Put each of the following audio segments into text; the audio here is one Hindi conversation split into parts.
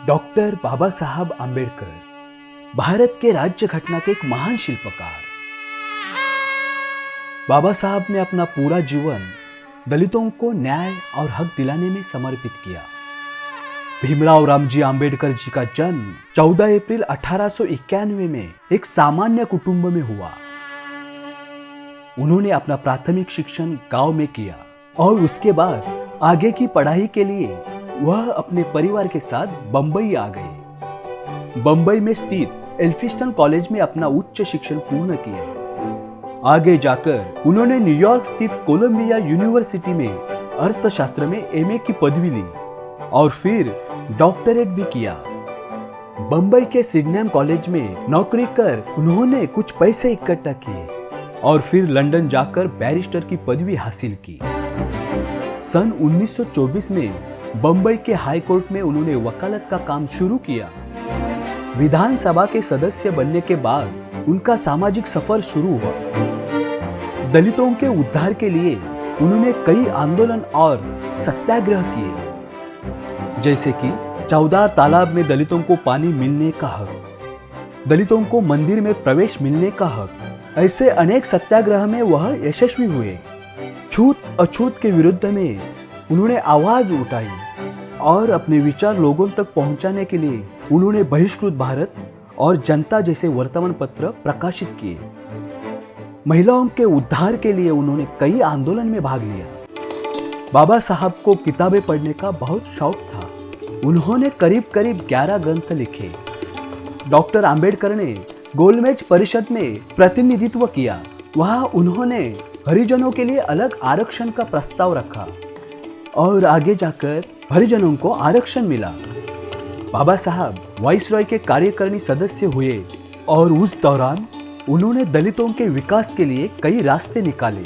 डॉक्टर बाबा साहब आंबेडकर भारत के राज्य घटना के एक महान शिल्पकार। बाबा साहब ने अपना पूरा जीवन दलितों को न्याय और हक दिलाने में समर्पित किया। भीमराव रामजी आंबेडकर जी का जन्म 14 अप्रैल 1891 में एक सामान्य कुटुंब में हुआ। उन्होंने अपना प्राथमिक शिक्षण गांव में किया और उसके बाद आगे की पढ़ाई के लिए वह अपने परिवार के साथ बंबई आ गए। बंबई में स्थित एल्फिस्टन कॉलेज में अपना उच्च शिक्षण पूर्ण किया। आगे जाकर उन्होंने न्यूयॉर्क स्थित कोलंबिया यूनिवर्सिटी में अर्थशास्त्र में एमए की पदवी ली और फिर डॉक्टरेट भी किया। बंबई के सिडनेम कॉलेज में नौकरी कर उन्होंने कुछ पैसे इकट्ठा किए और फिर लंदन जाकर बैरिस्टर की पदवी हासिल की। सन 1924 में बंबई के हाई कोर्ट में उन्होंने वकालत का काम शुरू किया। विधानसभा के सदस्य बनने के बाद उनका सामाजिक सफर शुरू हुआ। दलितों के उद्धार के लिए उन्होंने कई आंदोलन और सत्याग्रह किए, जैसे कि 14 तालाब में दलितों को पानी मिलने का हक, दलितों को मंदिर में प्रवेश मिलने का हक। ऐसे अनेक सत्याग्रह में वह यशस्वी हुए। छूत अछूत के विरुद्ध में उन्होंने आवाज उठाई और अपने विचार लोगों तक पहुंचाने के लिए उन्होंने बहिष्कृत भारत और जनता जैसे वर्तमान पत्र प्रकाशित किए। महिलाओं के उद्धार के लिए उन्होंने कई आंदोलन में भाग लिया। बाबा साहब को किताबें पढ़ने का बहुत शौक था। उन्होंने करीब करीब 11 ग्रंथ लिखे। डॉक्टर आंबेडकर ने गोलमेज परिषद में प्रतिनिधित्व किया। वहां उन्होंने हरिजनों के लिए अलग आरक्षण का प्रस्ताव रखा और आगे जाकर हरिजनों को आरक्षण मिला। बाबा साहब वाइसरॉय के कार्यकारिणी सदस्य हुए और उस दौरान उन्होंने दलितों के विकास के लिए कई रास्ते निकाले।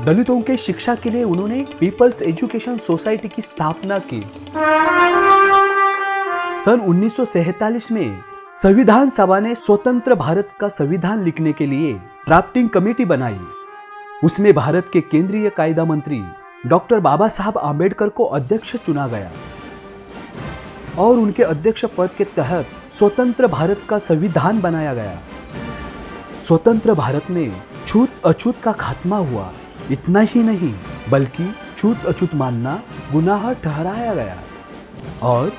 दलितों के शिक्षा के लिए उन्होंने पीपल्स एजुकेशन सोसाइटी की स्थापना की। सन 1947 में संविधान सभा ने स्वतंत्र भारत का संविधान लिखने के लिए ड्राफ्टिंग कमेटी बनाई। उसमें भारत के केंद्रीय कायदा मंत्री डॉक्टर बाबा साहब आंबेडकर को अध्यक्ष चुना गया और उनके अध्यक्ष पद के तहत स्वतंत्र भारत का संविधान बनाया गया। स्वतंत्र भारत में छूत अछूत का खात्मा हुआ। इतना ही नहीं बल्कि छूत अछूत मानना गुनाह ठहराया गया और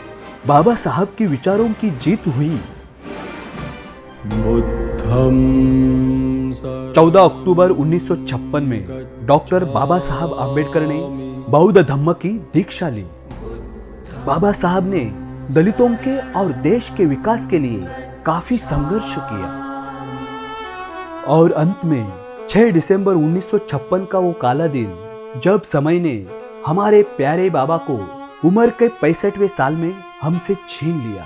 बाबा साहब के विचारों की जीत हुई। 14 अक्टूबर 1956 में डॉक्टर बाबा साहब आंबेडकर ने बौद्ध धम्म की दीक्षा ली। बाबा साहब ने दलितों के और देश के विकास के लिए काफी संघर्ष किया और अंत में 6 दिसंबर 1956 का वो काला दिन जब समय ने हमारे प्यारे बाबा को उम्र के 65वें साल में हमसे छीन लिया।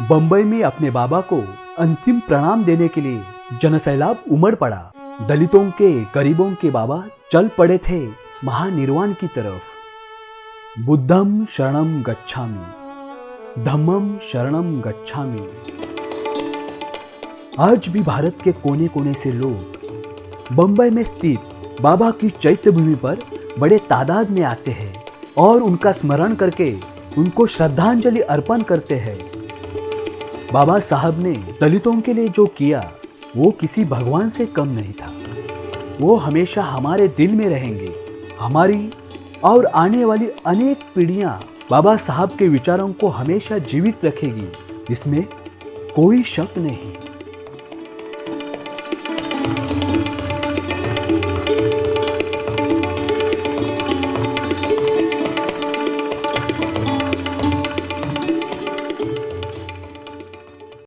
बंबई में अपने बाबा को अंतिम प्रणाम देने के लिए जनसैलाब उमड़ पड़ा। दलितों के गरीबों के बाबा चल पड़े थे महानिर्वाण की तरफ। बुद्धम शरणम गच्छामि, धम्मम शरणम गच्छामि। आज भी भारत के कोने कोने से लोग बंबई में स्थित बाबा की चैत्य भूमि पर बड़े तादाद में आते हैं और उनका स्मरण करके उनको श्रद्धांजलि अर्पण करते हैं। बाबा साहब ने दलितों के लिए जो किया वो किसी भगवान से कम नहीं था। वो हमेशा हमारे दिल में रहेंगे। हमारी और आने वाली अनेक पीढ़ियां बाबा साहब के विचारों को हमेशा जीवित रखेगी, इसमें कोई शक नहीं।